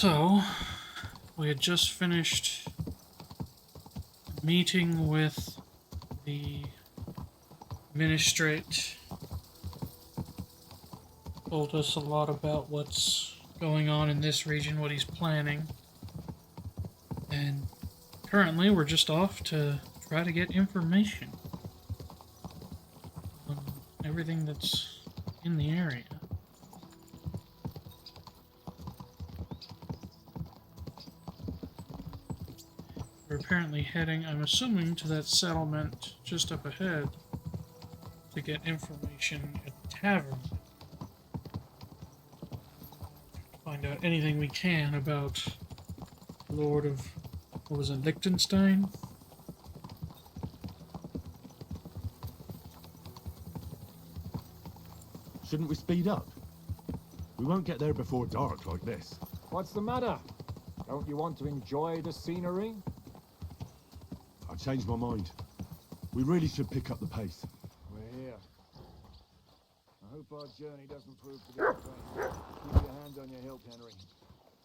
So, we had just finished meeting with the Ministrate. Told us a lot about what's going on in this region, what he's planning. And currently we're just off to try to get information on everything that's in the area. We're apparently heading, I'm assuming, to that settlement just up ahead to get information at the tavern. Find out anything we can about Lord of, what was it, Liechtenstein? Shouldn't we speed up? We won't get there before dark like this. What's the matter? Don't you want to enjoy the scenery? I changed my mind. We really should pick up the pace. We're here. I hope our journey doesn't prove to be a pain. Keep your hand on your hilt, Henry.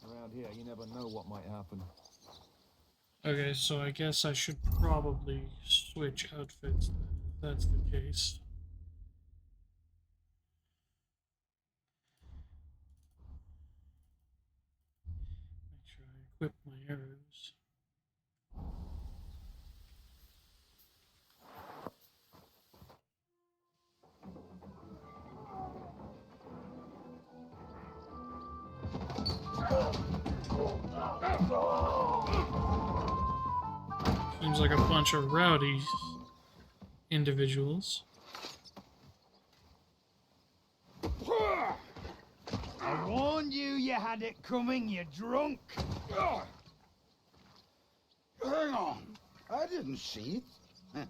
Around here, you never know what might happen. Okay, so I guess I should probably switch outfits then, if that's the case. Make sure I equip my arrows. Seems like a bunch of rowdy individuals. I warned you you had it coming, you drunk. Hang on. I didn't see it.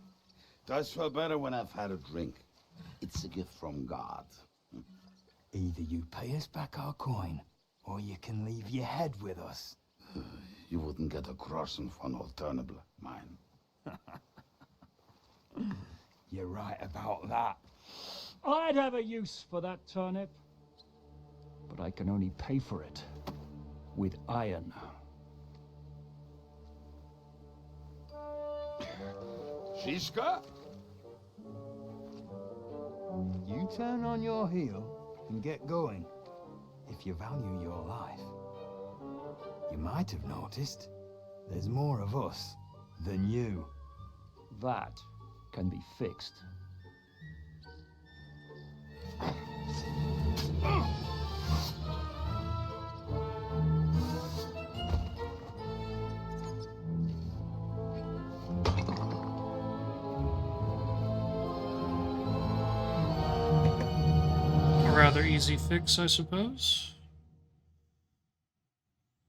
Does feel better when I've had a drink. It's a gift from God. Either you pay us back our coin, or you can leave your head with us. You wouldn't get a crossing for an alternative, mine. You're right about that. I'd have a use for that turnip. But I can only pay for it with iron. Shiska? You turn on your heel and get going. If you value your life. You might have noticed there's more of us than you. That can be fixed. A rather easy fix, I suppose.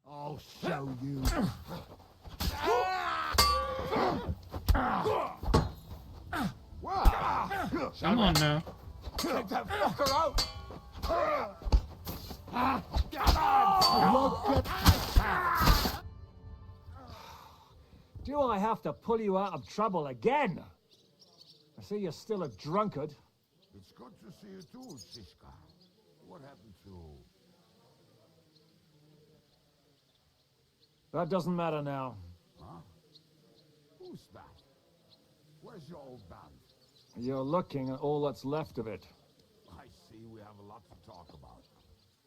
I'll show you. Come on now. Take that fucker out! Do I have to pull you out of trouble again? I see you're still a drunkard. It's good to see you too, Siska. What happened to... That doesn't matter now. Huh? Who's that? Where's your old band? You're looking at all that's left of it. I see we have a lot to talk about.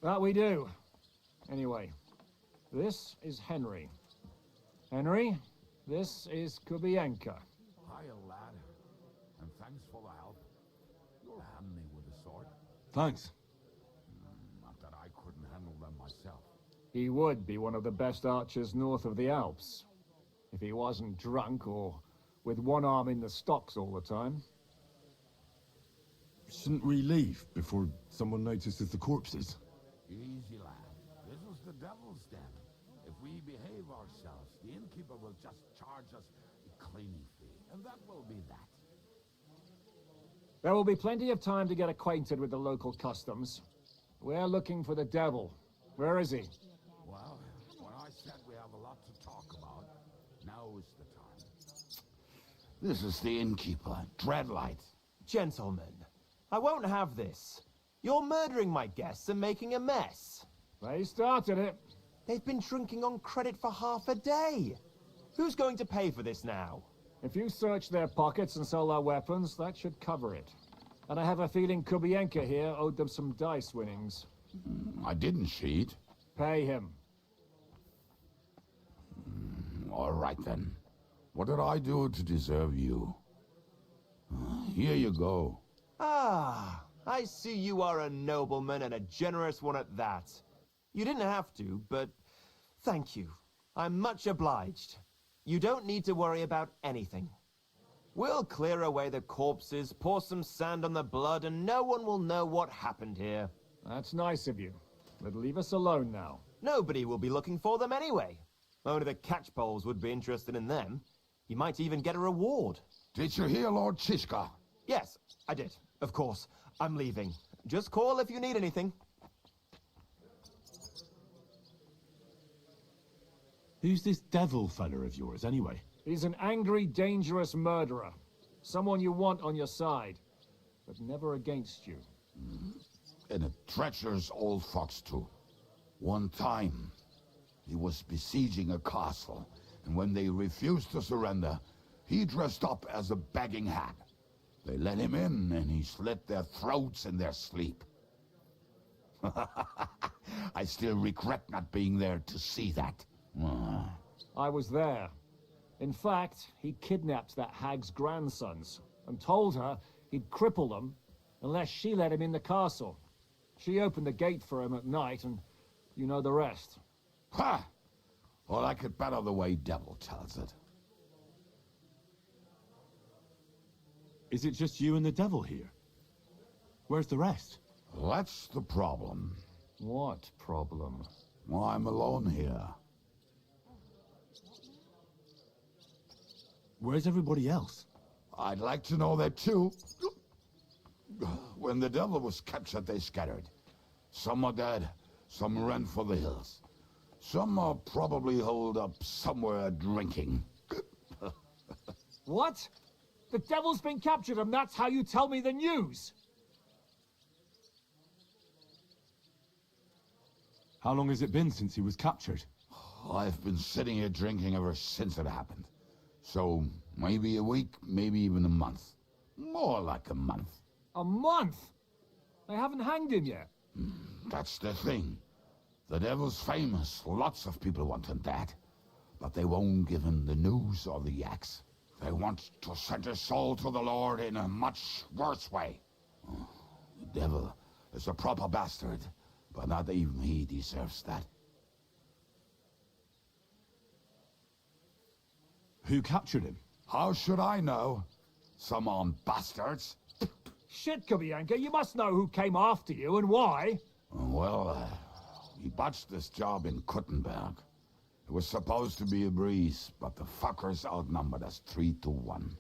That we do. Anyway, this is Henry. Henry, this is Kubienka. Hiya, lad. And thanks for the help. You'll hand me with a sword. Thanks. Not that I couldn't handle them myself. He would be one of the best archers north of the Alps. If he wasn't drunk or with one arm in the stocks all the time. Shouldn't we leave before someone notices the corpses? Easy, lad. This was the devil's den. If we behave ourselves, the innkeeper will just charge us a cleaning fee. And that will be that. There will be plenty of time to get acquainted with the local customs. We're looking for the devil. Where is he? Well, when I said we have a lot to talk about, now is the time. This is the innkeeper, Dreadlight. Gentlemen, I won't have this. You're murdering my guests and making a mess. They started it. They've been drinking on credit for half a day. Who's going to pay for this now? If you search their pockets and sell their weapons, that should cover it. And I have a feeling Kubienka here owed them some dice winnings. I didn't cheat. Pay him. All right then. What did I do to deserve you? Here you go. Ah, I see you are a nobleman and a generous one at that. You didn't have to, but thank you. I'm much obliged. You don't need to worry about anything. We'll clear away the corpses, pour some sand on the blood, and no one will know what happened here. That's nice of you. But leave us alone now. Nobody will be looking for them anyway. Only the catchpoles would be interested in them. You might even get a reward. Did you hear Lord Chishka? Yes, I did. Of course. I'm leaving. Just call if you need anything. Who's this devil fella of yours, anyway? He's an angry, dangerous murderer. Someone you want on your side, but never against you. And a treacherous old fox, too. One time, he was besieging a castle, and when they refused to surrender, he dressed up as a begging hag. They let him in, and he slit their throats in their sleep. I still regret not being there to see that. I was there. In fact, he kidnapped that hag's grandsons and told her he'd cripple them unless she let him in the castle. She opened the gate for him at night, and you know the rest. Ha! Well, I could better the way Devil tells it. Is it just you and the devil here? Where's the rest? That's the problem. What problem? Well, I'm alone here. Where's everybody else? I'd like to know that too. When the devil was captured, they scattered. Some are dead, some ran for the hills. Some are probably holed up somewhere drinking. What? The devil's been captured and that's how you tell me the news? How long has it been since he was captured? I've been sitting here drinking ever since it happened. So, maybe a week, maybe even a month. More like a month. A month? They haven't hanged him yet. That's the thing. The devil's famous. Lots of people want him dead. But they won't give him the news or the axe. They want to send his soul to the Lord in a much worse way. The devil is a proper bastard, but not even he deserves that. Who captured him? How should I know? Some armed bastards. Shit, Kubienka, you must know who came after you and why. Well, he botched this job in Kuttenberg. It was supposed to be a breeze, but the fuckers outnumbered us 3-1.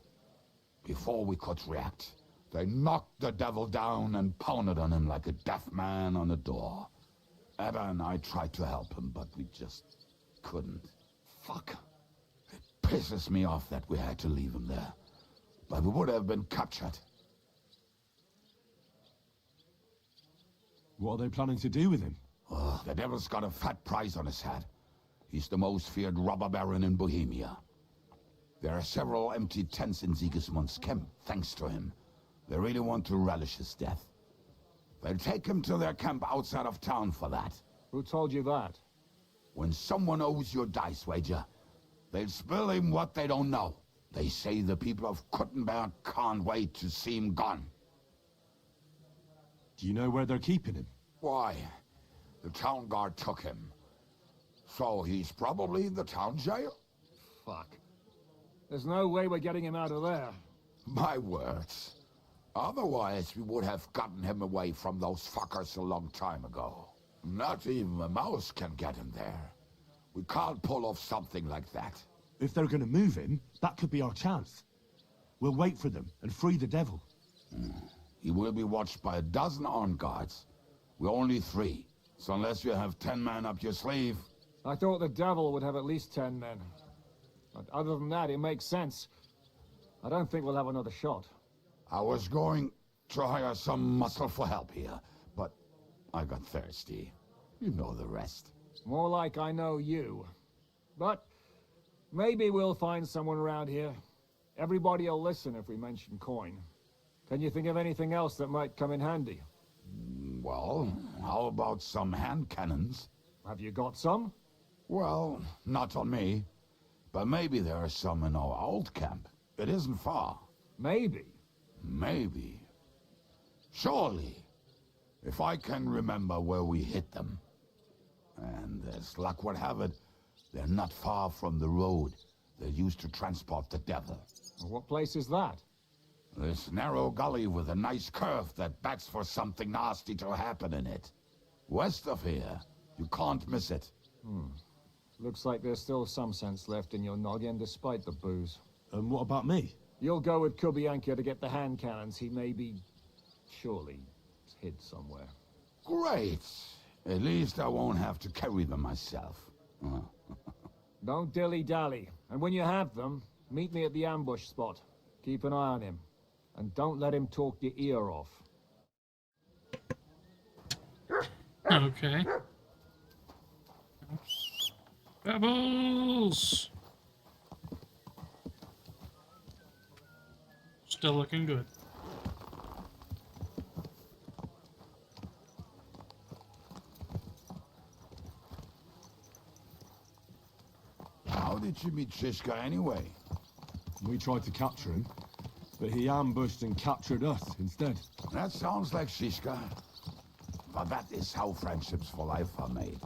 Before we could react, they knocked the devil down and pounded on him like a deaf man on a door. Eva and I tried to help him, but we just couldn't. Fuck. It pisses me off that we had to leave him there. But we would have been captured. What are they planning to do with him? Oh, the devil's got a fat price on his head. He's the most feared robber baron in Bohemia. There are several empty tents in Sigismund's camp, thanks to him. They really want to relish his death. They'll take him to their camp outside of town for that. Who told you that? When someone owes you a dice wager, they'll spill him what they don't know. They say the people of Kuttenberg can't wait to see him gone. Do you know where they're keeping him? Why? The town guard took him. So he's probably in the town jail? Fuck. There's no way we're getting him out of there. My words. Otherwise, we would have gotten him away from those fuckers a long time ago. Not even a mouse can get him there. We can't pull off something like that. If they're gonna move him, that could be our chance. We'll wait for them and free the devil. He will be watched by a dozen armed guards. We're only 3. So unless you have 10 men up your sleeve... I thought the devil would have at least 10 men. But other than that, it makes sense. I don't think we'll have another shot. I was going to hire some muscle for help here, but I got thirsty. You know the rest. More like I know you. But maybe we'll find someone around here. Everybody'll listen if we mention coin. Can you think of anything else that might come in handy? Well, how about some hand cannons? Have you got some? Well, not on me. But maybe there are some in our old camp. It isn't far. Maybe. Maybe. Surely. If I can remember where we hit them. And as luck would have it, they're not far from the road that used to transport the devil. What place is that? This narrow gully with a nice curve that backs for something nasty to happen in it. West of here. You can't miss it. Looks like there's still some sense left in your noggin despite the booze. And what about me? You'll go with Kubianka to get the hand cannons. He may be... surely hid somewhere. Great. At least I won't have to carry them myself. Don't dilly-dally. And when you have them, meet me at the ambush spot. Keep an eye on him. And don't let him talk your ear off. Okay. Pebbles! Still looking good. How did you meet Shishka anyway? We tried to capture him, but he ambushed and captured us instead. That sounds like Shishka. But that is how friendships for life are made.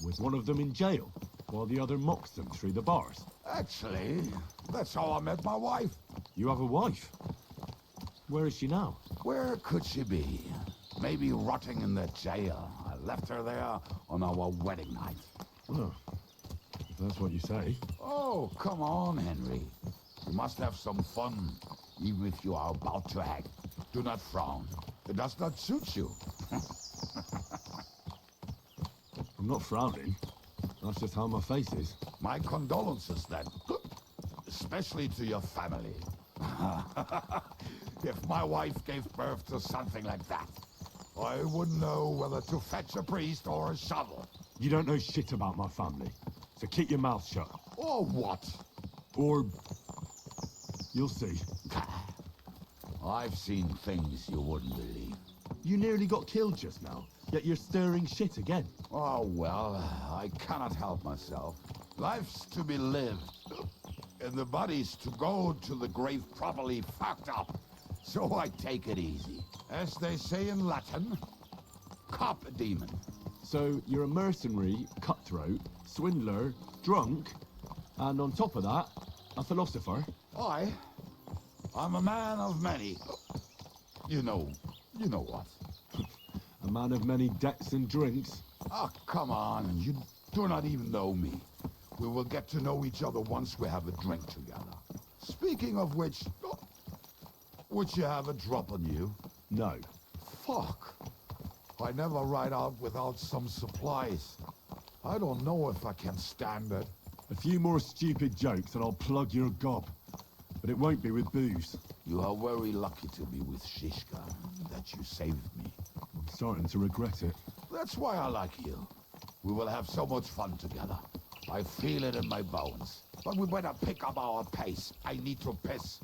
Was one of them in jail, while the other mocks them through the bars? Actually, that's how I met my wife. You have a wife? Where is she now? Where could she be? Maybe rotting in the jail. I left her there on our wedding night. Oh, if that's what you say. Oh, come on, Henry. You must have some fun, even if you are about to act. Do not frown. It does not suit you. I'm not frowning. That's just how my face is. My condolences, then. Especially to your family. If my wife gave birth to something like that, I wouldn't know whether to fetch a priest or a shovel. You don't know shit about my family, so keep your mouth shut. Or what? Or... you'll see. I've seen things you wouldn't believe. You nearly got killed just now, yet you're stirring shit again. Oh, well, I cannot help myself. Life's to be lived, and the body's to go to the grave properly fucked up. So I take it easy. As they say in Latin, cop a demon. So you're a mercenary, cutthroat, swindler, drunk, and on top of that, a philosopher? I'm a man of many... You know what. A man of many debts and drinks? Ah, come on, you do not even know me. We will get to know each other once we have a drink together. Speaking of which, would you have a drop on you? No. Fuck. I never ride out without some supplies. I don't know if I can stand it. A few more stupid jokes and I'll plug your gob. But it won't be with booze. You are very lucky to be with Shishka, that you saved me. I'm starting to regret it. That's why I like you. We will have so much fun together. I feel it in my bones. But we better pick up our pace. I need to piss.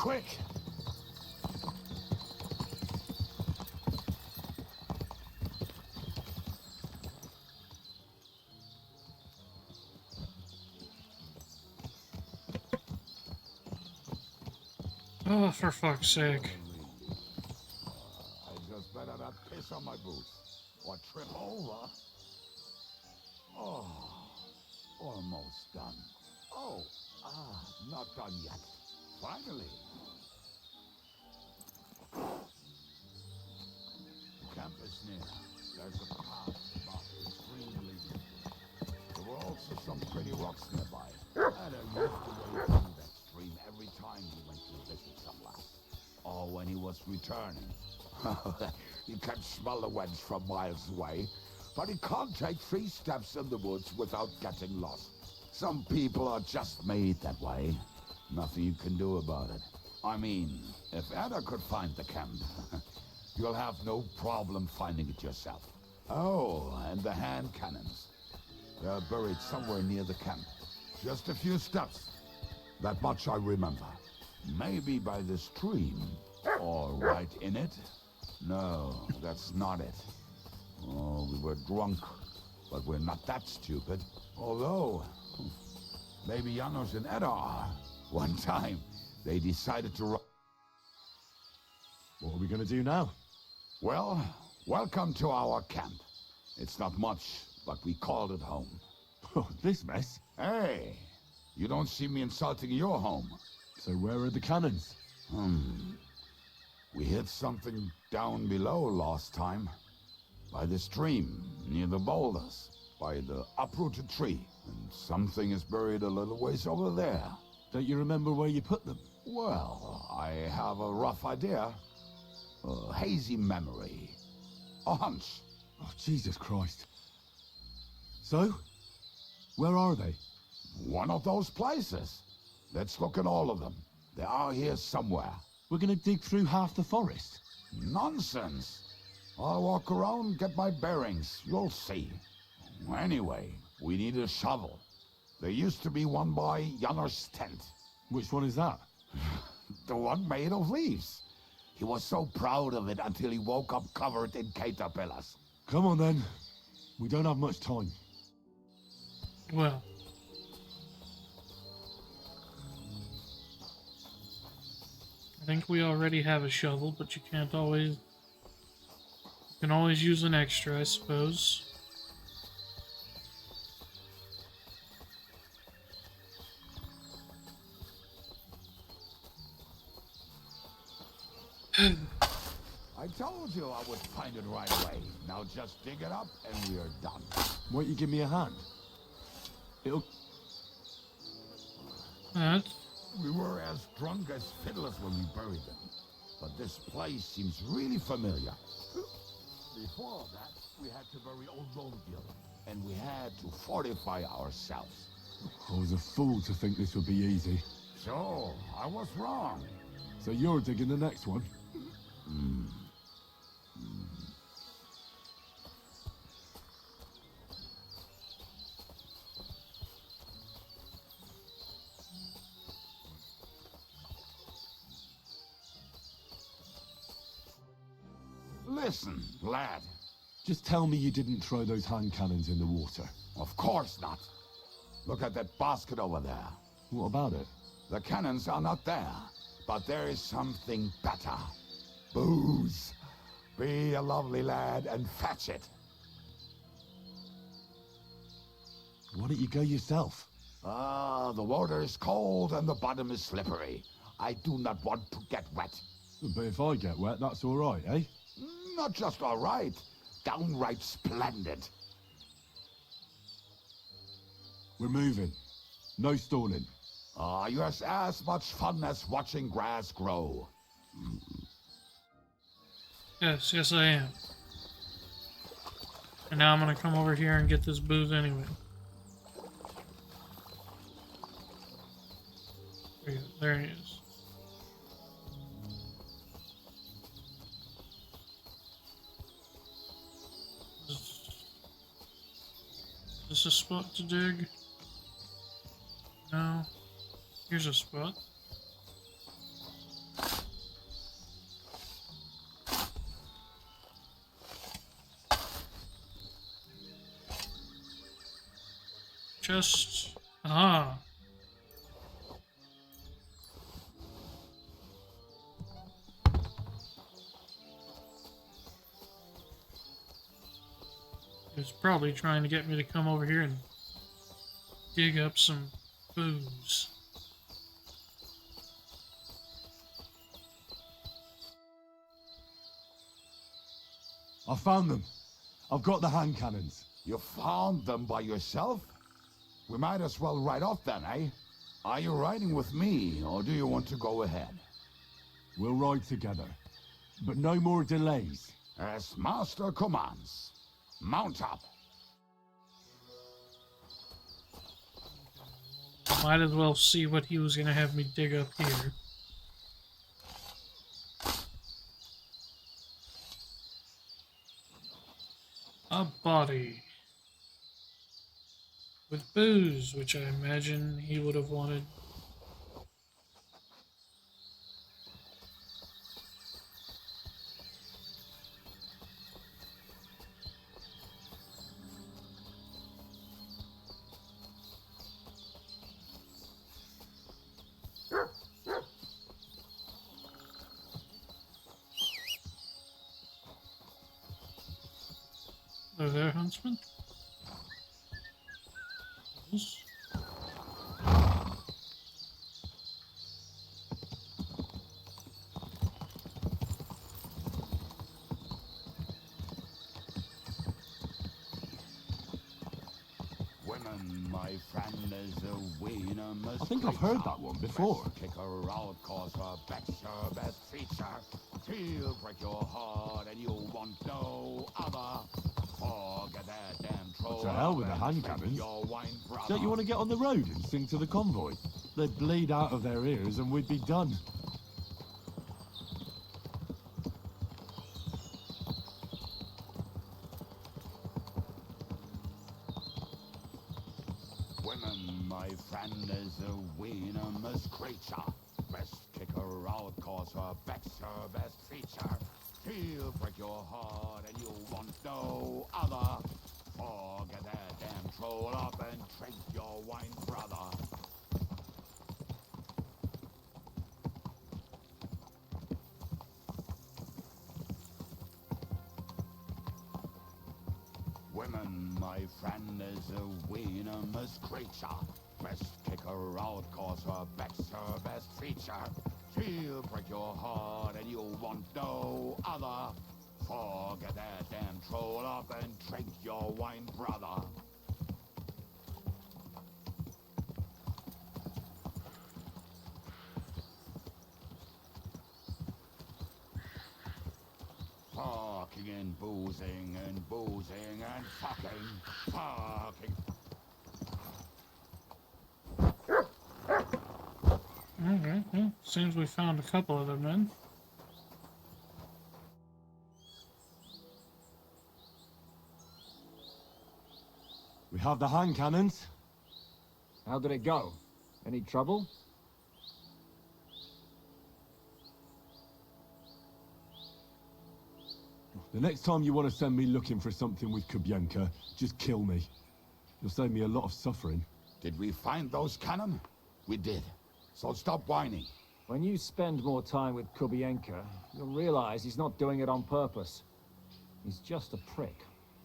quick! Oh, for fuck's sake. I just better not piss on my boots or trip over. Oh, almost done. Oh, not done yet. Finally. The camp is near. There's a path above the stream leading. There were also some pretty rocks nearby. And I used to wade through that stream every time he went to visit some lass. Or when he was returning. You can smell the wench from miles away, but he can't take 3 steps in the woods without getting lost. Some people are just made that way. Nothing you can do about it. I mean, if Ada could find the camp, you'll have no problem finding it yourself. Oh, and the hand cannons. They're buried somewhere near the camp. Just a few steps. That much I remember. Maybe by the stream. Or right in it. No, that's not it. Oh, we were drunk. But we're not that stupid. Although, maybe Janos and Edda are. One time, they decided to What are we gonna do now? Well, welcome to our camp. It's not much, but we called it home. Oh, this mess? Hey, you don't see me insulting your home. So where are the cannons? We hit something down below last time. By the stream, near the boulders. By the uprooted tree. And something is buried a little ways over there. Don't you remember where you put them? Well, I have a rough idea. A hazy memory. A hunch. Oh, Jesus Christ. So? Where are they? One of those places. Let's look at all of them. They are here somewhere. We're gonna dig through half the forest. Nonsense. I'll walk around, get my bearings. You'll see. Anyway, we need a shovel. There used to be one by Janner's tent. Which one is that? The one made of leaves. He was so proud of it until he woke up covered in caterpillars. Come on then. We don't have much time. Well. I think we already have a shovel, but you can't always... You can always use an extra, I suppose. I told you I would find it right away. Now just dig it up and we're done. Won't you give me a hand? It'll... That's... We were as drunk as fiddlers when we buried them. But this place seems really familiar. Before that, we had to bury old Bohemia. And we had to fortify ourselves. I was a fool to think this would be easy. So, I was wrong. So you're digging the next one? Listen, lad. Just tell me you didn't throw those hand cannons in the water. Of course not. Look at that basket over there. What about it? The cannons are not there, but there is something better. Booze. Be a lovely lad and fetch it. Why don't you go yourself? Ah, the water is cold and the bottom is slippery. I do not want to get wet. But if I get wet, that's all right, eh? Not just all right, downright splendid. We're moving. No stalling. Ah, you have as much fun as watching grass grow. Yes, I am. And now I'm gonna come over here and get this booze anyway. There he is. Is this a spot to dig? No. Here's a spot. Just... Ah. He was probably trying to get me to come over here and dig up some booze. I found them. I've got the hand cannons. You found them by yourself? We might as well ride off then, eh? Are you riding with me, or do you want to go ahead? We'll ride together. But no more delays. As Master commands. Mount up. Might as well see what he was going to have me dig up here. A body. With booze, which I imagine he would have wanted. Hello there, huntsman. Yes. Women, my friend, is a winner. I think I've heard that one before. Kick her out, cause her back's her best feature. She'll break your heart, and you want no other. Forget that damn troll. To hell with the hand cannons. Don't you want to get on the road and sing to the convoy? They'd bleed out of their ears and we'd be done. Women, my friend, is a venomous creature. Best kick her out, cause her back's her best feature. She'll break your heart, and you want no other. Forget that damn troll up and drink your wine, brother. Women, my friend, is a venomous creature. Best kick her out, cause her back's her best feature. She'll break your heart, and you want no other. Forget that damn troll up and drink your wine, brother. Fucking and boozing and boozing and fucking. Alright, well, seems we found a couple of them then. We have the hand cannons. How did it go? Any trouble? The next time you want to send me looking for something with Kubienka, just kill me. You'll save me a lot of suffering. Did we find those cannon? We did. So stop whining. When you spend more time with Kubienka, you'll realize he's not doing it on purpose. He's just a prick.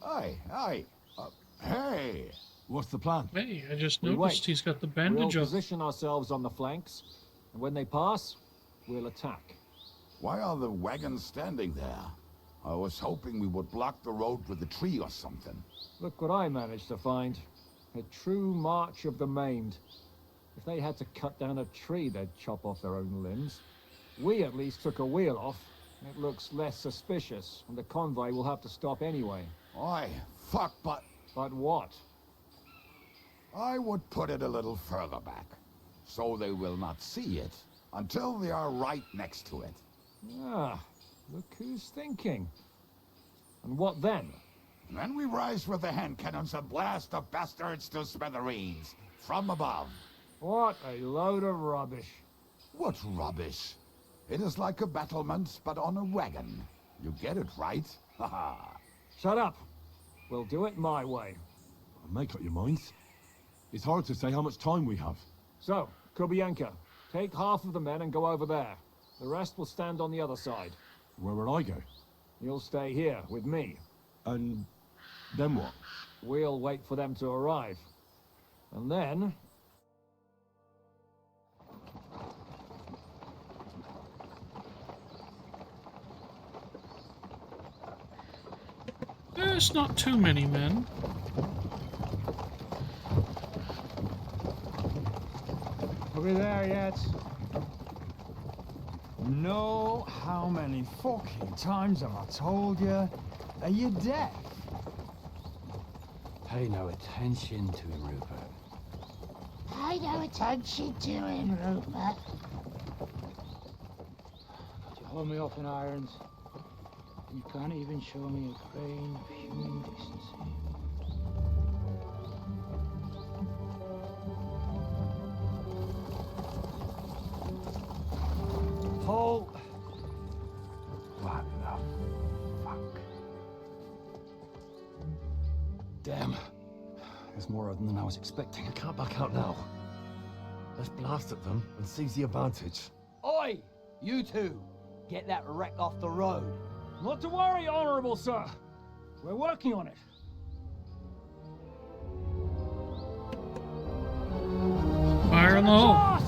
Hey! What's the plan? Hey, I just We noticed wait. he's got the We'll bandage up. position ourselves on the flanks, and when they pass, we'll attack. Why are the wagons standing there? I was hoping we would block the road with a tree or something. Look what I managed to find. A true march of the maimed. If they had to cut down a tree, they'd chop off their own limbs. We at least took a wheel off. It looks less suspicious, and the convoy will have to stop anyway. Oi, fuck, but But what? I would put it a little further back, so they will not see it until they are right next to it. Ah, look who's thinking. And what then? Then we rise with the hand cannons and blast the bastards to smithereens from above. What a load of rubbish. What rubbish! It is like a battlement, but on a wagon. You get it right? Haha. Shut up. We'll do it my way. Make up your minds. It's hard to say how much time we have. So, Kubienka, take half of the men and go over there. The rest will stand on the other side. Where will I go? You'll stay here with me. And then what? We'll wait for them to arrive. And then... There's not too many men. Are we there yet? No, how many fucking times have I told you? Are you deaf? Pay no attention to him, Rupert. Pay no attention to him, Rupert. You hold me up in irons. You can't even show me a grain of human decency. Paul! What the fuck? Damn. There's more of them than I was expecting. I can't back out now. Let's blast at them and seize the advantage. Oi! You two! Get that wreck off the road. Not to worry, Honorable Sir. We're working on it. Fire in the hole.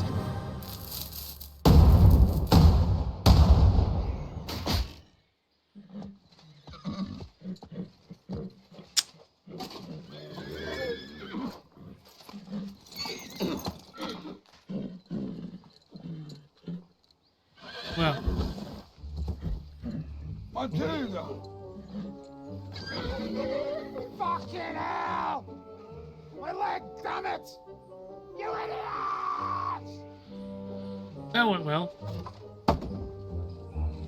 Well, Matilda! Fucking hell! My leg, damn it! You idiots! that went well.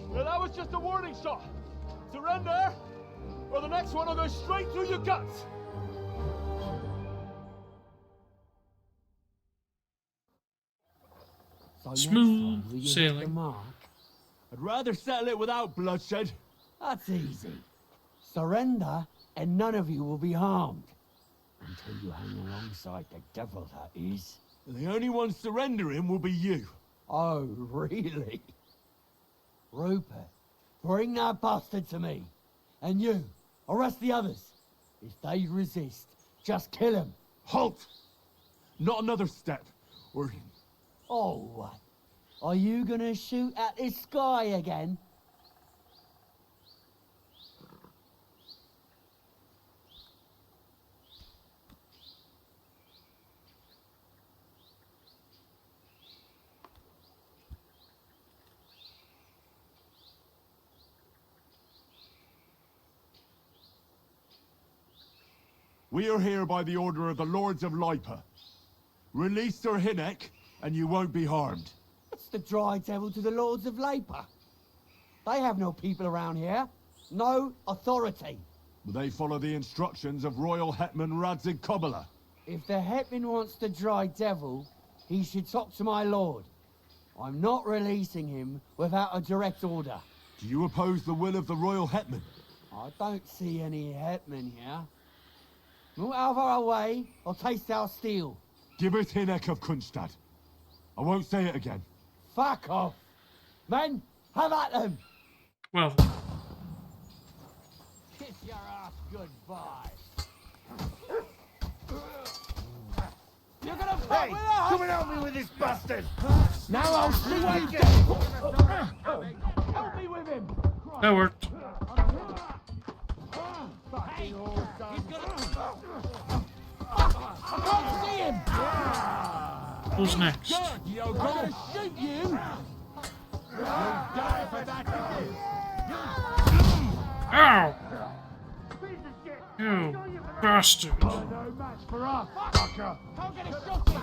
Well, that was just a warning shot. Surrender, or the next one will go straight through your guts. So Smooth next time, will you hit sailing. the mark? I'd rather settle it without bloodshed. That's easy. Surrender, and none of you will be harmed. Until you hang alongside the devil, that is. The only one surrendering will be you. Oh, really? Rupert, bring that bastard to me. And you, arrest the others. If they resist, just kill them. Halt! Not another step, or... Oh, what? Are you gonna shoot at this sky again? We are here by the order of the Lords of Lipa. Release Sir Hinnek, and you won't be harmed. What's the dry devil to the Lords of Labour? They have no people around here. No authority. They follow the instructions of Royal Hetman Radzig Kobyla. If the Hetman wants the dry devil, he should talk to my lord. I'm not releasing him without a direct order. Do you oppose the will of the Royal Hetman? I don't see any Hetman here. Move out of our way, or taste our steel. Give it Hinnek of Kunstad. I won't say it again. Fuck off! Men, have at them! Well, Kiss your ass goodbye. You're gonna fuck with us! Come and help me with this bastard! Now I'll see what you get! Help me with him! that worked. Hey, he's gonna... I can't see him! Who's next? I'm gonna shoot you! You'll die for that, Ow! You bastard. No match for us, fucker! Can't get a shot in!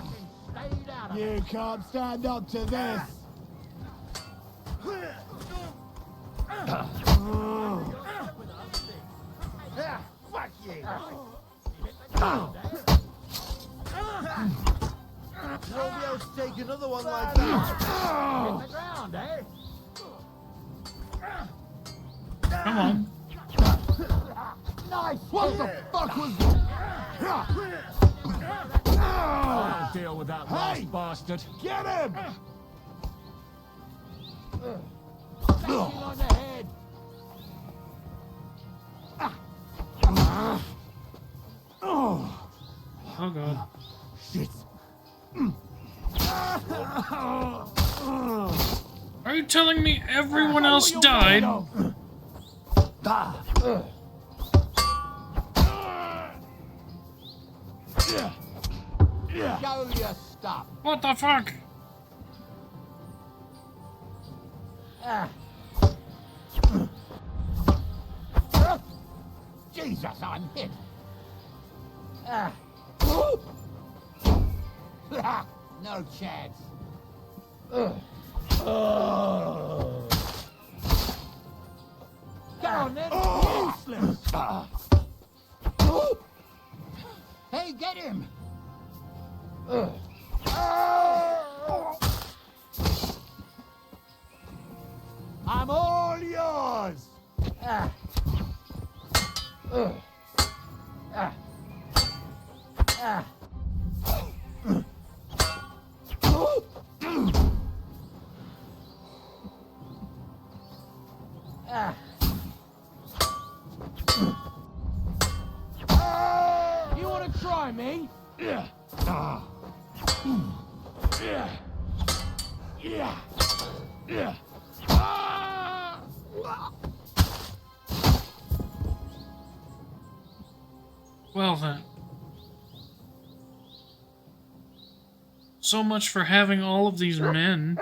Stay down! You can't stand up to this! Fuck you! You won't be able to take another one like that! Hit the ground, eh? Come on. Nice! What the fuck was that? that Hey! last bastard. Get him! Back him on the head! Oh god. Shit! Are you telling me everyone else died? Show your stuff! What the fuck? Jesus, I'm hit! No chance. Get on then! Useless! Hey, get him! I'm all yours! You want to try me? Well then. So much for having all of these men.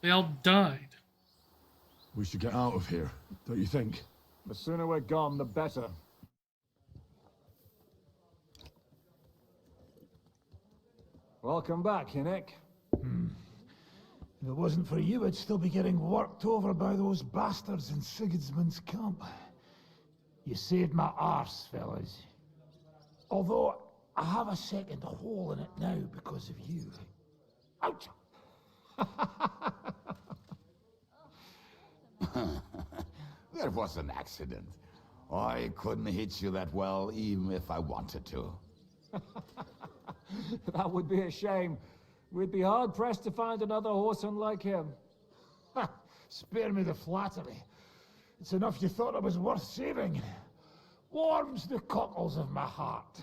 They all died. We should get out of here, don't you think? The sooner we're gone, the better. Welcome back, Hinnick. If it wasn't for you, I'd still be getting worked over by those bastards in Sigismund's camp. You saved my arse, fellas. Although, I have a second hole in it now because of you. Ouch! That was an accident. I couldn't hit you that well, even if I wanted to. That would be a shame. We'd be hard-pressed to find another horseman like him. Spare me the flattery. It's enough you thought I was worth saving. Warms the cockles of my heart.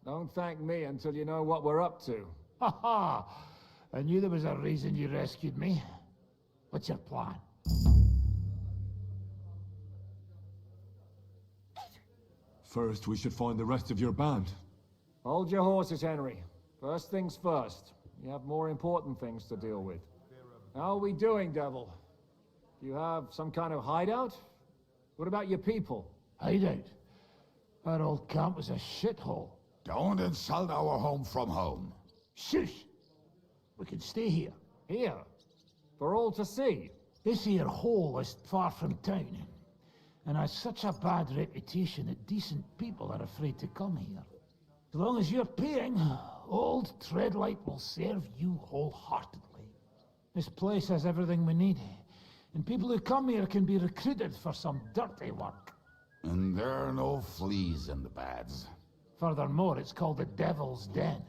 Don't thank me until you know what we're up to. Ha ha! I knew there was a reason you rescued me. What's your plan? First, we should find the rest of your band. Hold your horses, Henry. First things first. You have more important things to deal with. How are we doing, Devil? Do you have some kind of hideout? What about your people? Hideout? Our old camp was a shithole. Don't insult our home from home. Shush! We can stay here. Here? For all to see? This here hole is far from town, and has such a bad reputation that decent people are afraid to come here. As long as you're paying, old Treadlight will serve you wholeheartedly. This place has everything we need, and people who come here can be recruited for some dirty work. And there are no fleas in the beds. Furthermore, it's called the Devil's Den,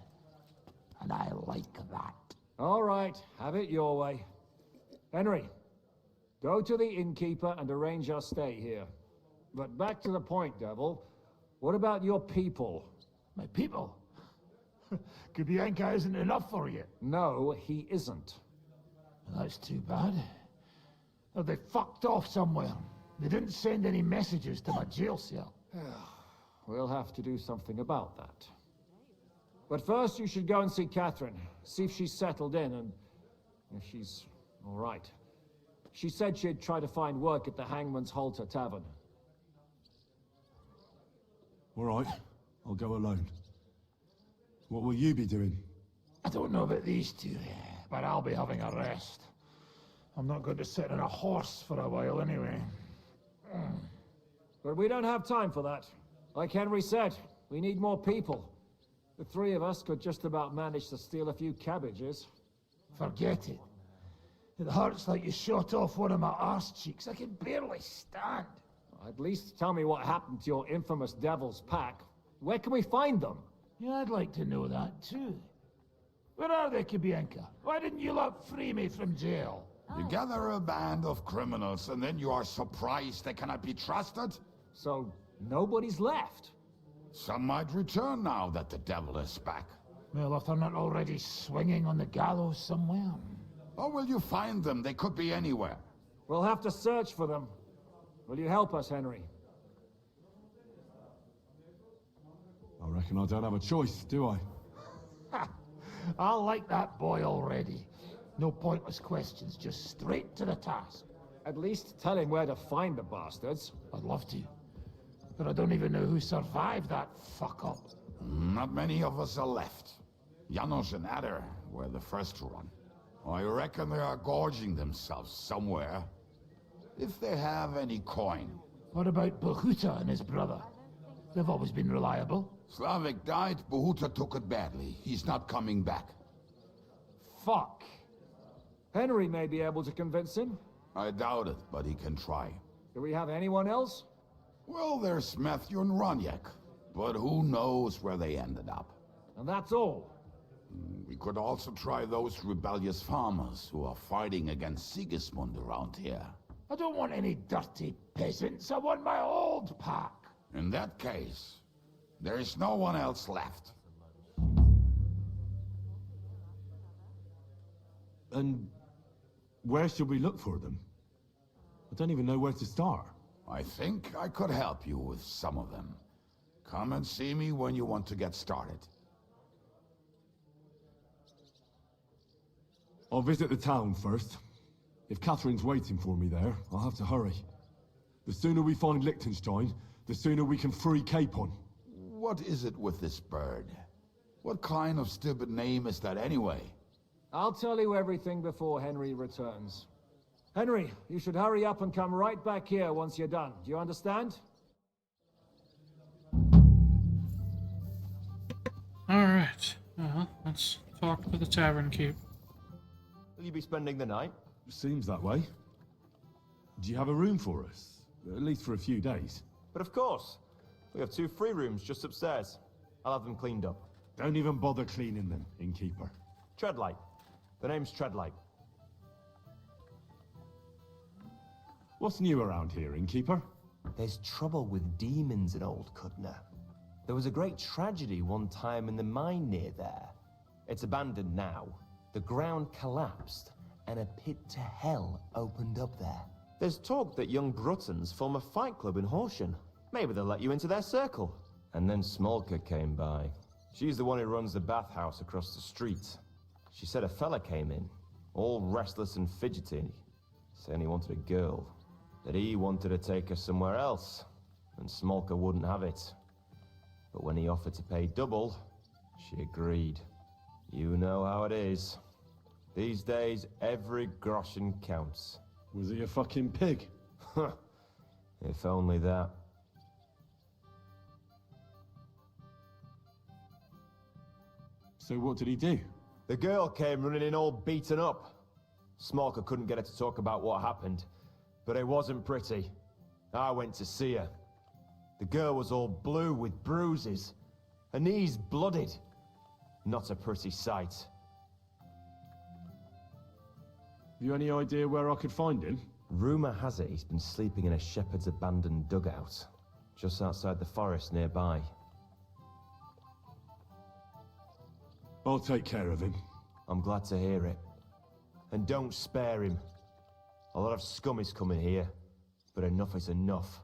and I like that. All right, have it your way. Henry, go to the innkeeper and arrange our stay here. But back to the point, Devil. What about your people? My people? Kubienka isn't enough for you. No, he isn't. That's too bad. Oh, they fucked off somewhere. They didn't send any messages to my jail cell. We'll have to do something about that. But first, you should go and see Catherine. See if she's settled in and if she's all right. She said she'd try to find work at the Hangman's Halter Tavern. All right, I'll go alone. What will you be doing? I don't know about these two, but I'll be having a rest. I'm not going to sit on a horse for a while anyway. But we don't have time for that. Like Henry said, we need more people. The three of us could just about manage to steal a few cabbages. Forget it. It hurts like you shot off one of my arse cheeks. I can barely stand. At least tell me what happened to your infamous Devil's Pack. Where can we find them? Yeah, I'd like to know that too. Where are they, Kibienka? Why didn't you lot free me from jail? You gather a band of criminals and then you are surprised they cannot be trusted? So, nobody's left? Some might return now that the devil is back. Well, if they're not already swinging on the gallows somewhere. Or will you find them? They could be anywhere. We'll have to search for them. Will you help us, Henry? I reckon I don't have a choice, do I? Ha! I like that boy already. No pointless questions, just straight to the task. At least tell him where to find the bastards. I'd love to. But I don't even know who survived that fuck-up. Not many of us are left. Janos and Adder were the first to run. I reckon they are gorging themselves somewhere. If they have any coin. What about Bohuta and his brother? They've always been reliable. Slavik died, Bohuta took it badly. He's not coming back. Fuck. Henry may be able to convince him. I doubt it, but he can try. Do we have anyone else? Well, there's Matthew and Roniak, but who knows where they ended up. And that's all. We could also try those rebellious farmers who are fighting against Sigismund around here. I don't want any dirty peasants. I want my old pack. In that case, there is no one else left. And where should we look for them? I don't even know where to start. I think I could help you with some of them. Come and see me when you want to get started. I'll visit the town first. If Catherine's waiting for me there, I'll have to hurry. The sooner we find Liechtenstein, the sooner we can free Capon. What is it with this bird? What kind of stupid name is that anyway? I'll tell you everything before Henry returns. Henry, you should hurry up and come right back here once you're done. Do you understand? Alright. Well, let's talk to the tavern keep. Will you be spending the night? Seems that way. Do you have a room for us? At least for a few days. But of course. We have 2 free rooms just upstairs. I'll have them cleaned up. Don't even bother cleaning them, innkeeper. Treadlight. The name's Treadlight. What's new around here, innkeeper? There's trouble with demons in Old Cudna. There was a great tragedy one time in the mine near there. It's abandoned now. The ground collapsed, and a pit to hell opened up there. There's talk that young Bruttons form a fight club in Horsham. Maybe they'll let you into their circle. And then Smolka came by. She's the one who runs the bathhouse across the street. She said a fella came in, all restless and fidgety, saying he wanted a girl. That he wanted to take her somewhere else, and Smolka wouldn't have it. But when he offered to pay double, she agreed. You know how it is. These days, every groschen counts. Was he a fucking pig? If only that. So what did he do? The girl came running in all beaten up. Smolka couldn't get her to talk about what happened, but it wasn't pretty. I went to see her. The girl was all blue with bruises, her knees blooded. Not a pretty sight. Have you any idea where I could find him? Rumor has it he's been sleeping in a shepherd's abandoned dugout, just outside the forest nearby. I'll take care of him. I'm glad to hear it. And don't spare him. A lot of scum is coming here, but enough is enough.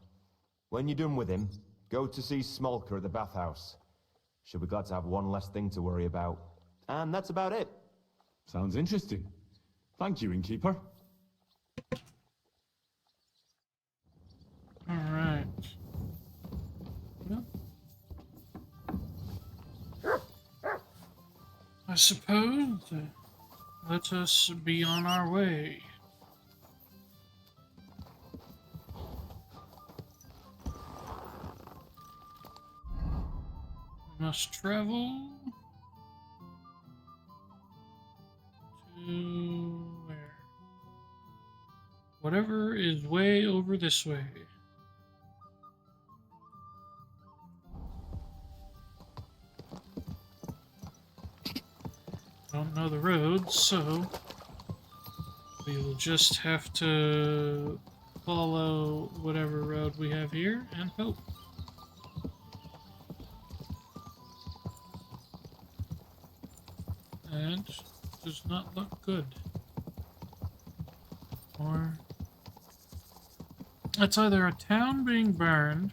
When you're done with him, go to see Smolka at the bathhouse. She'll be glad to have one less thing to worry about. And that's about it. Sounds interesting. Thank you, innkeeper. Alright. Well, I suppose let us be on our way. Must travel to where? Whatever is way over this way. Don't know the roads, so we will just have to follow whatever road we have here and hope. And does not look good. Or it's either a town being burned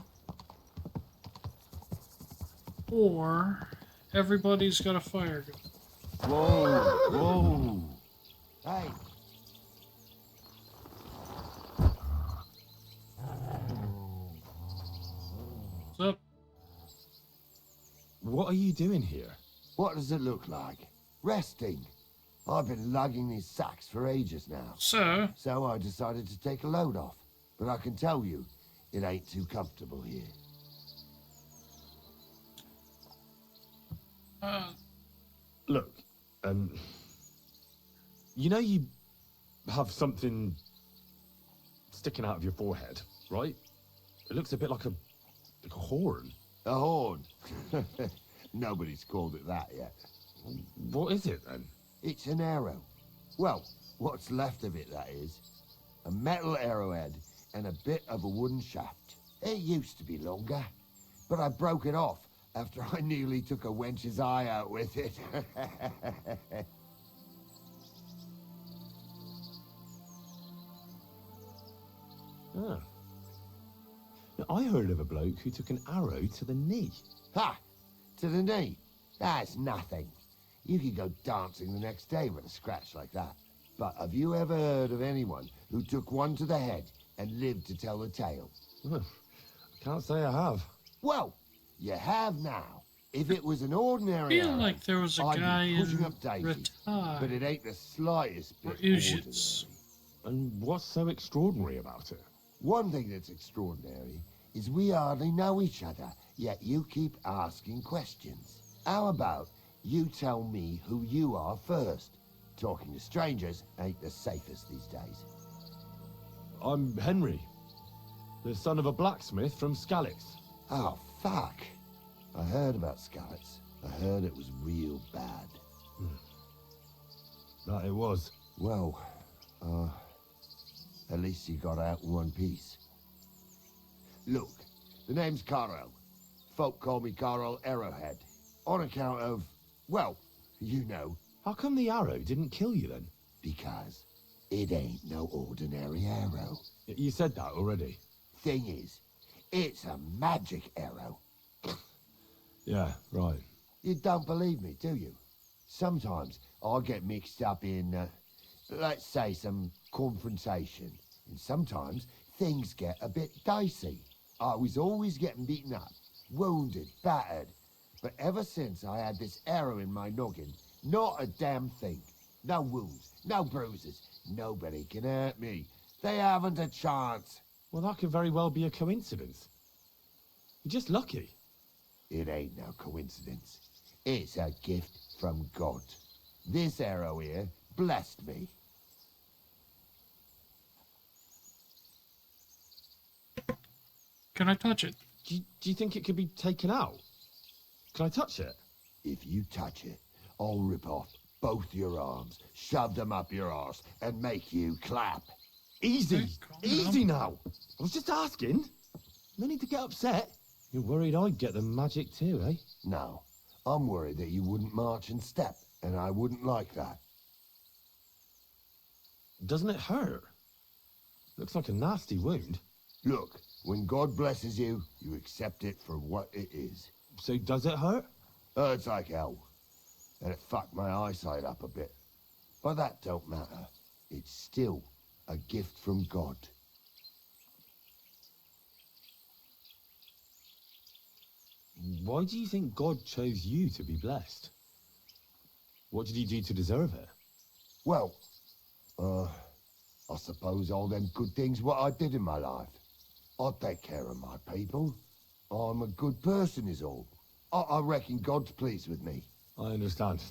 or everybody's got a fire going. Whoa, whoa. Hey, What's up? What are you doing here? What does it look like? Resting. I've been lugging these sacks for ages now. So I decided to take a load off. But I can tell you, it ain't too comfortable here. Look, you know you have something sticking out of your forehead, right? It looks a bit like a horn. A horn? Nobody's called it that yet. What is it, then? It's an arrow. Well, what's left of it, that is. A metal arrowhead and a bit of a wooden shaft. It used to be longer, but I broke it off after I nearly took a wench's eye out with it. Ah. Now, I heard of a bloke who took an arrow to the knee. Ha! To the knee? That's nothing. You could go dancing the next day with a scratch like that. But have you ever heard of anyone who took one to the head and lived to tell the tale? I can't say I have. Well, you have now. If it was an ordinary I feel arrow, like there was a I'd be guy pushing in up daisies, Retard but it ain't the slightest or bit Ujits. ordinary. And what's so extraordinary about it? One thing that's extraordinary is we hardly know each other, yet you keep asking questions. How about you tell me who you are first? Talking to strangers ain't the safest these days. I'm Henry, the son of a blacksmith from Skalitz. Oh, fuck. I heard about Skalitz. I heard it was real bad. That it was. Well, at least you got out in one piece. Look, the name's Peril. Folk call me Peril Arrowhead. On account of, well, you know. How come the arrow didn't kill you then? Because it ain't no ordinary arrow. You said that already. Thing is, it's a magic arrow. Yeah, right. You don't believe me, do you? Sometimes I get mixed up in, let's say, some confrontation. And sometimes things get a bit dicey. I was always getting beaten up, wounded, battered. But ever since I had this arrow in my noggin, not a damn thing. No wounds, no bruises. Nobody can hurt me. They haven't a chance. Well, that could very well be a coincidence. You're just lucky. It ain't no coincidence. It's a gift from God. This arrow here blessed me. Can I touch it? Do you think it could be taken out? Can I touch it? If you touch it, I'll rip off both your arms, shove them up your arse, and make you clap. Easy! Okay, calm Easy now! I was just asking. No need to get upset. You're worried I'd get the magic too, eh? No, I'm worried that you wouldn't march and step, and I wouldn't like that. Doesn't it hurt? Looks like a nasty wound. Look, when God blesses you, you accept it for what it is. So does it hurt? Hurts like hell. And it fucked my eyesight up a bit. But that don't matter. It's still a gift from God. Why do you think God chose you to be blessed? What did he do to deserve it? Well, I suppose all them good things what I did in my life. I take care of my people. I'm a good person is all. I reckon God's pleased with me. I understand.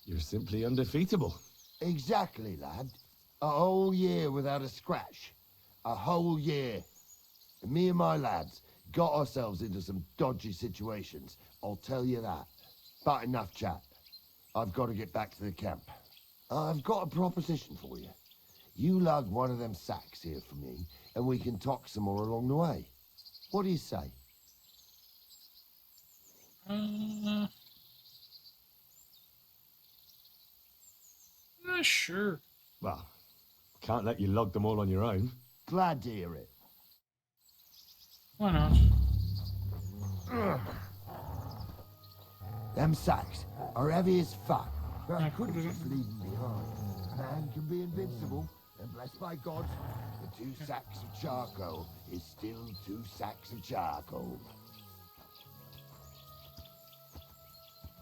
You're simply undefeatable. Exactly, lad. A whole year without a scratch. A whole year. And me and my lads got ourselves into some dodgy situations, I'll tell you that. But enough chat. I've got to get back to the camp. I've got a proposition for you. You lug one of them sacks here for me, and we can talk some more along the way. What do you say? Sure. Well, can't let you lug them all on your own. Glad to hear it. Why not? Them sacks are heavy as fuck, but I Yeah, couldn't put it just leave them behind. Man can be invincible, and blessed by God, the 2 sacks of charcoal is still 2 sacks of charcoal.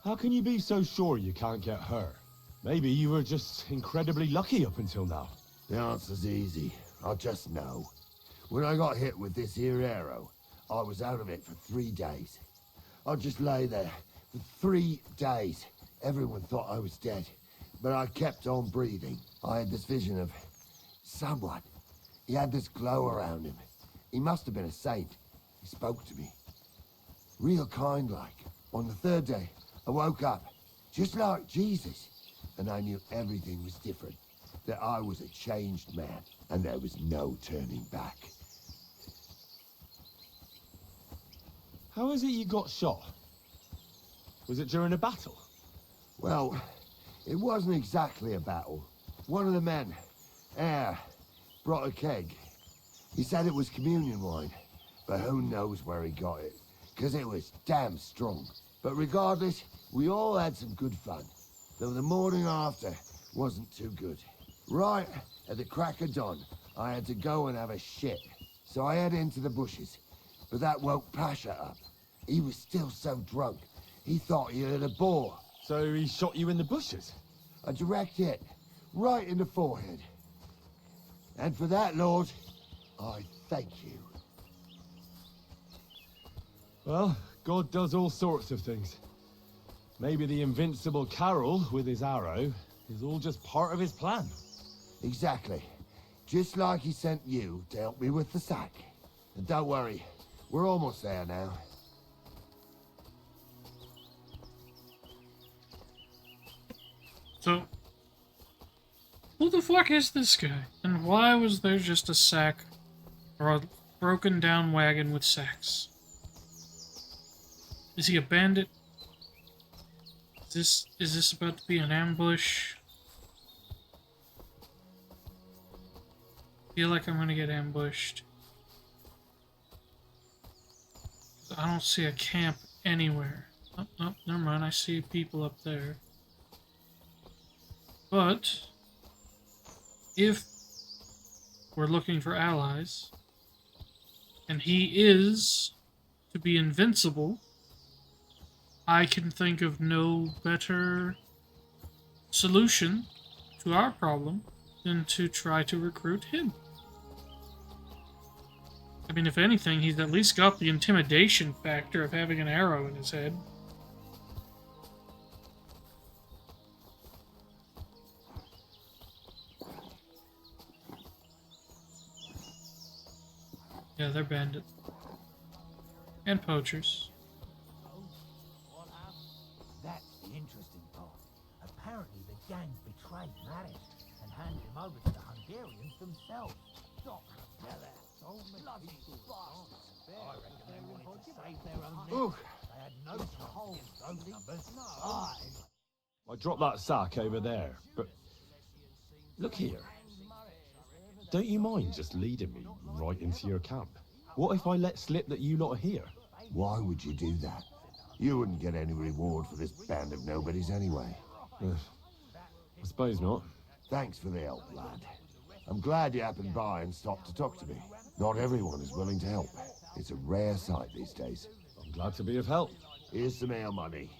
How can you be so sure you can't get hurt? Maybe you were just incredibly lucky up until now. The answer's easy. I just know. When I got hit with this here arrow, I was out of it for 3 days. I just lay there for 3 days. Everyone thought I was dead, but I kept on breathing. I had this vision of someone. He had this glow around him. He must have been a saint. He spoke to me. Real kind-like. On the 3rd day, I woke up, just like Jesus, and I knew everything was different. That I was a changed man, and there was no turning back. How is it you got shot? Was it during a battle? Well, it wasn't exactly a battle. One of the men, Air, brought a keg. He said it was communion wine, but who knows where he got it, because it was damn strong. But regardless, we all had some good fun, though the morning after wasn't too good. Right at the crack of dawn, I had to go and have a shit, so I headed into the bushes, but that woke Pasha up. He was still so drunk, he thought he heard a boar. So he shot you in the bushes? A direct hit, right in the forehead. And for that, Lord, I thank you. Well, God does all sorts of things. Maybe the invincible Carol, with his arrow, is all just part of his plan. Exactly. Just like he sent you to help me with the sack. And don't worry, we're almost there now. So, who the fuck is this guy? And why was there just a sack, or a broken down wagon with sacks? Is he a bandit? Is this about to be an ambush? I feel like I'm gonna get ambushed. I don't see a camp anywhere. Oh, no, never mind. I see people up there. But if we're looking for allies, and he is to be invincible, I can think of no better solution to our problem than to try to recruit him. I mean, if anything, he's at least got the intimidation factor of having an arrow in his head. Yeah, they're bandits. And poachers. That's the interesting part. Apparently the gang betrayed Maris and handed him over to the Hungarians themselves. Stop. Bloody bastards. I reckon they wanted to save their own necks. They had no chance against those numbers. I dropped that sack over there, but... Look here. Don't you mind just leading me right into your camp? What if I let slip that you lot are here? Why would you do that? You wouldn't get any reward for this band of nobodies anyway. I suppose not. Thanks for the help, lad. I'm glad you happened by and stopped to talk to me. Not everyone is willing to help. It's a rare sight these days. I'm glad to be of help. Here's some ale money.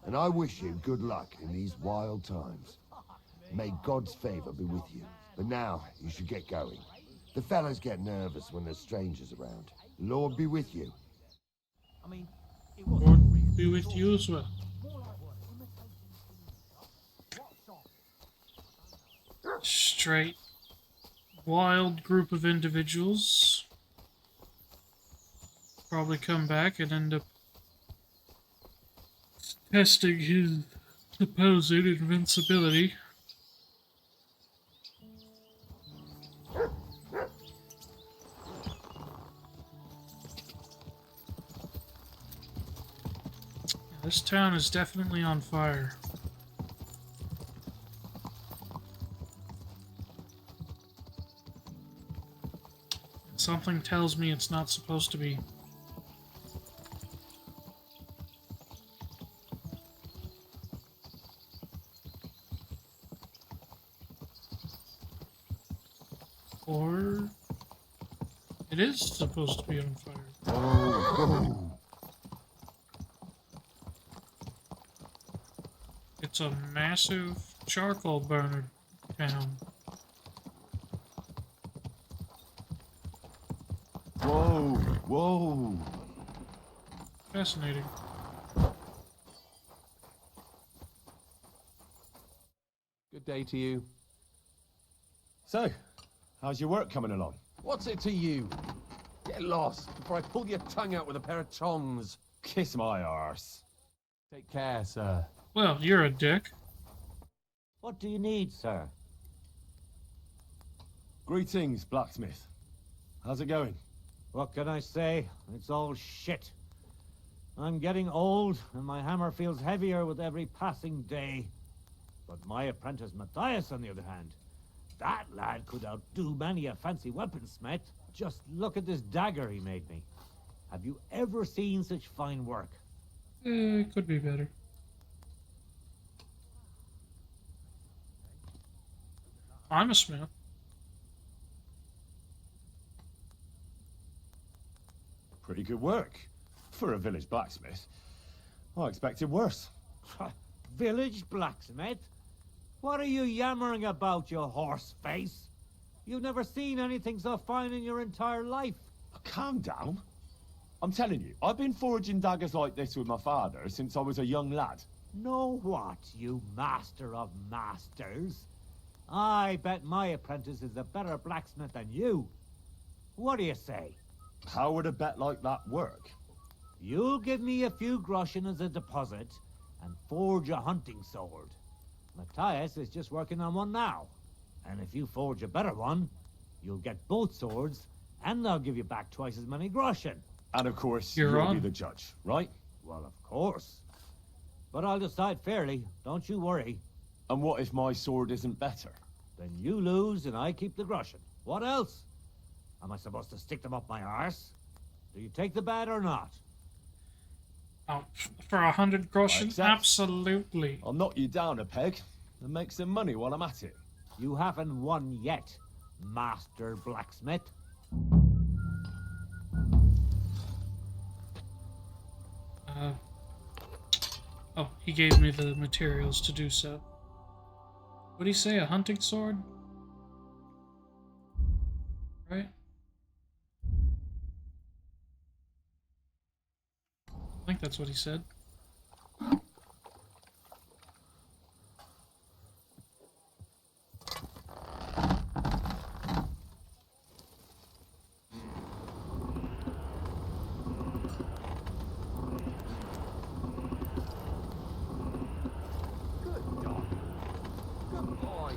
And I wish you good luck in these wild times. May God's favor be with you. But now, you should get going. The fellas get nervous when there's strangers around. Lord be with you. Lord be with you as well. Straight, wild group of individuals. Probably come back and end up testing his supposed invincibility. This town is definitely on fire. Something tells me it's not supposed to be. Or it is supposed to be on fire. Oh. It's a massive charcoal burner town. Whoa, whoa. Fascinating. Good day to you. So, how's your work coming along? What's it to you? Get lost before I pull your tongue out with a pair of tongs. Kiss my arse. Take care, sir. Well, you're a dick. What do you need, sir? Greetings, blacksmith. How's it going? What can I say? It's all shit. I'm getting old, and my hammer feels heavier with every passing day. But my apprentice Matthias, on the other hand, that lad could outdo many a fancy weaponsmith. Just look at this dagger he made me. Have you ever seen such fine work? It could be better. I'm a smith. Pretty good work. For a village blacksmith. I expected worse. Village blacksmith? What are you yammering about, you horse face? You've never seen anything so fine in your entire life. Calm down. I'm telling you, I've been forging daggers like this with my father since I was a young lad. Know what, you master of masters? I bet my apprentice is a better blacksmith than you. What do you say? How would a bet like that work? You'll give me a few groschen as a deposit and forge a hunting sword. Matthias is just working on one now. And if you forge a better one, you'll get both swords and they'll give you back twice as many groschen. And of course, You're you'll on. be the judge, right? Well, of course. But I'll decide fairly, don't you worry. And what if my sword isn't better? Then you lose and I keep the groschen. What else? Am I supposed to stick them up my arse? Do you take the bet or not? Oh, for 100 groschen? accept. Absolutely. I'll knock you down a peg and make some money while I'm at it. You haven't won yet, Master Blacksmith. Oh, he gave me the materials to do so. What'd he say, a hunting sword? Right? I think that's what he said. Good dog. Good boy.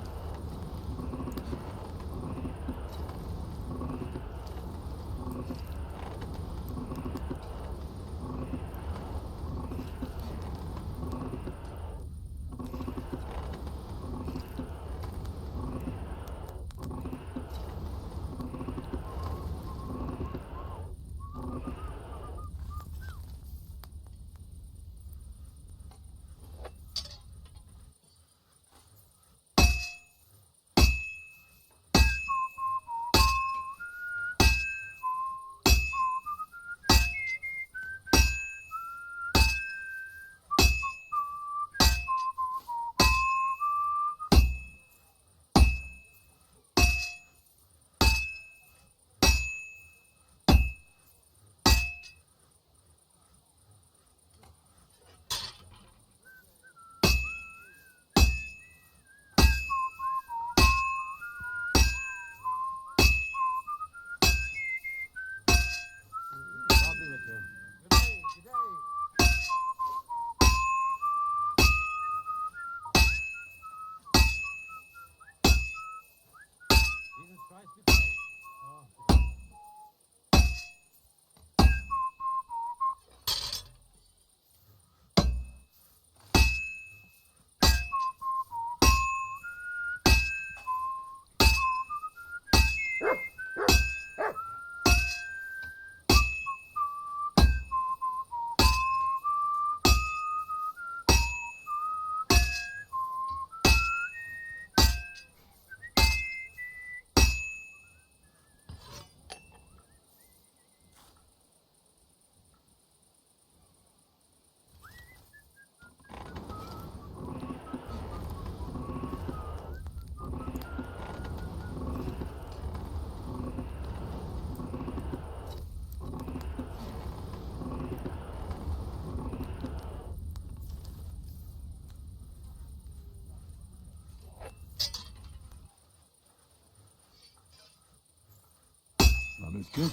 Sounds good.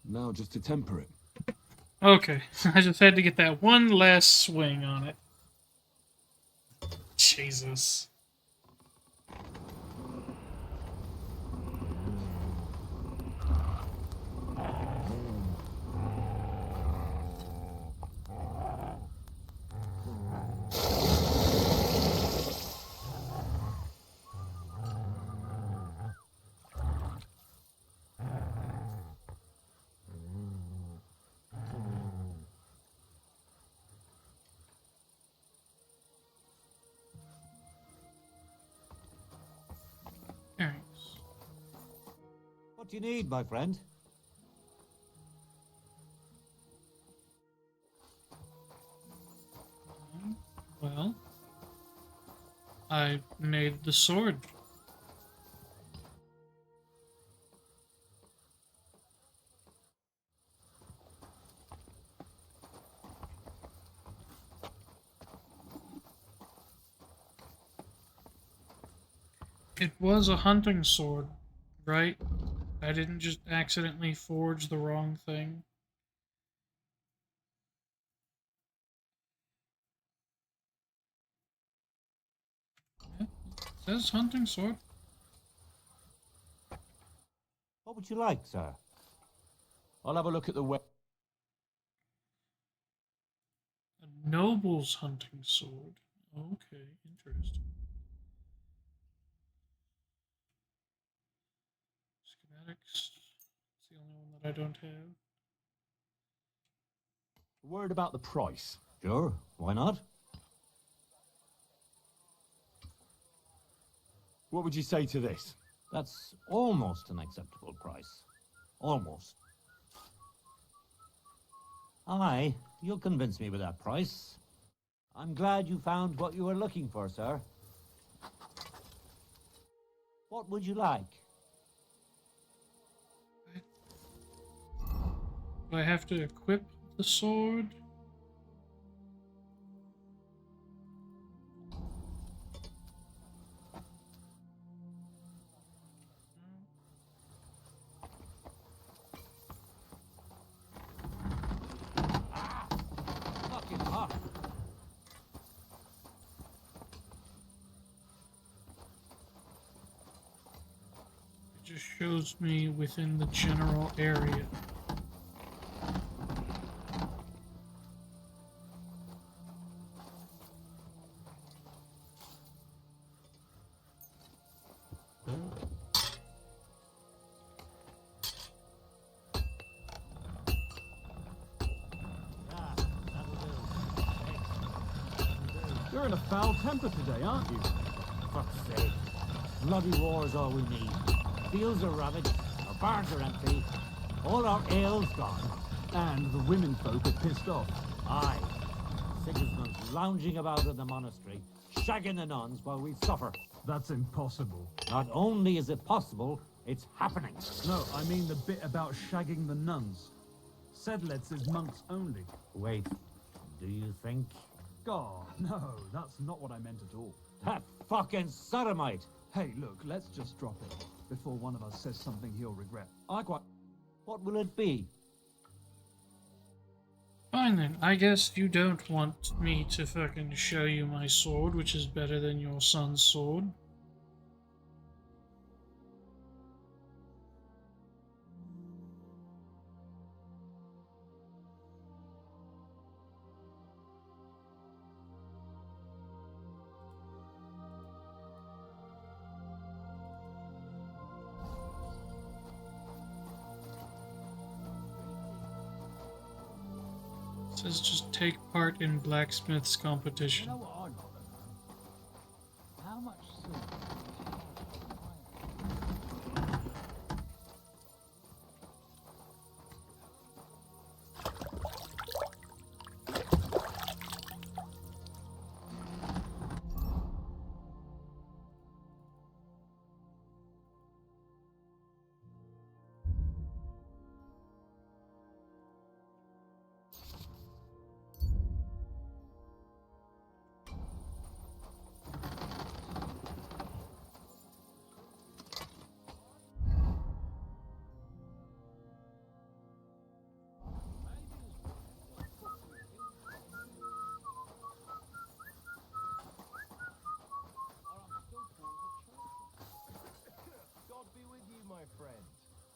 Now just to temper it. Okay, I just had to get that one last swing on it. Jesus. Thanks. What do you need, my friend? Well, I made the sword. It was a hunting sword, right? I didn't just accidentally forge the wrong thing. Yeah, it says hunting sword. What would you like, sir? I'll have a look at the web. A noble's hunting sword. Okay, interesting. Schematics. It's the only one that I don't have. Word about the price. Sure, why not? What would you say to this? That's almost an acceptable price. Almost. Aye, you'll convince me with that price. I'm glad you found what you were looking for, sir. What would you like? Do I have to equip the sword? Fucking hot. It just shows me within the general area. You're in a foul temper today, aren't you? For fuck's sake. Bloody war is all we need. Fields are ravaged, our barns are empty, all our ale's gone. And the women folk are pissed off. Aye. Sigismund's lounging about in the monastery, shagging the nuns while we suffer. That's impossible. Not only is it possible, it's happening. No, I mean the bit about shagging the nuns. Sedlet says monks only. Wait, do you think? God, no, that's not what I meant at all. That fucking sodomite! Hey, look, let's just drop it before one of us says something he'll regret. What will it be? Fine then, I guess you don't want me to fucking show you my sword, which is better than your son's sword. It says just take part in blacksmith's competition. You know what I'd rather know? How much silver?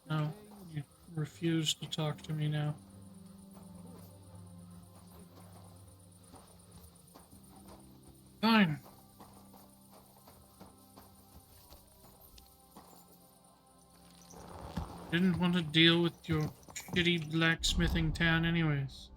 No, you refuse to talk to me now. Fine. Didn't want to deal with your shitty blacksmithing town anyways.